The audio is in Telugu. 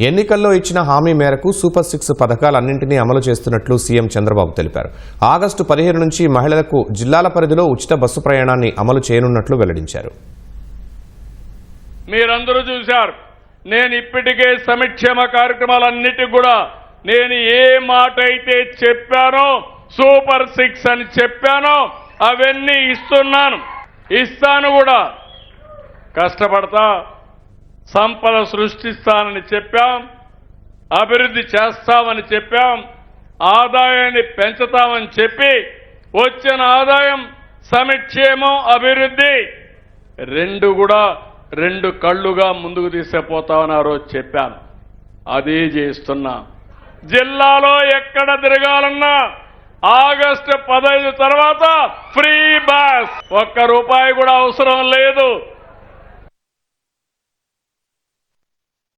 ఎన్నికల్లో ఇచ్చిన హామీ మేరకు సూపర్ 6 పథకాలన్నింటినీ అమలు చేస్తున్నట్లు సీఎం చంద్రబాబు తెలిపారు. ఆగస్టు 15 నుంచి మహిళలకు జిల్లాల పరిధిలో ఉచిత బస్సు ప్రయాణాన్ని అమలు చేయనున్నట్లు వెల్లడించారు. మీరందరూ చూశారు, నేను ఇప్పటికే సంక్షేమ కార్యక్రమాలన్నిటికీ కూడా నేను ఏ మాట అయితే చెప్పానో సూపర్ 6 అని చెప్పానో అవన్నీ ఇస్తాను కూడా. కష్టపడతా సంపద సృష్టిస్తానని చెప్పాం, అభివృద్ధి చేస్తామని చెప్పాం, ఆదాయాన్ని పెంచుతామని చెప్పి వచ్చిన ఆదాయం సంక్షేమం అభివృద్ధి రెండు కళ్ళుగా ముందుకు తీసుకుపోతామని ఆ రోజు చెప్పాను. అదే చేస్తున్నా. జిల్లాలో ఎక్కడ తిరగాలన్నా ఆగస్టు 15 తర్వాత ఫ్రీ బస్, ఒక్క రూపాయి కూడా అవసరం లేదు.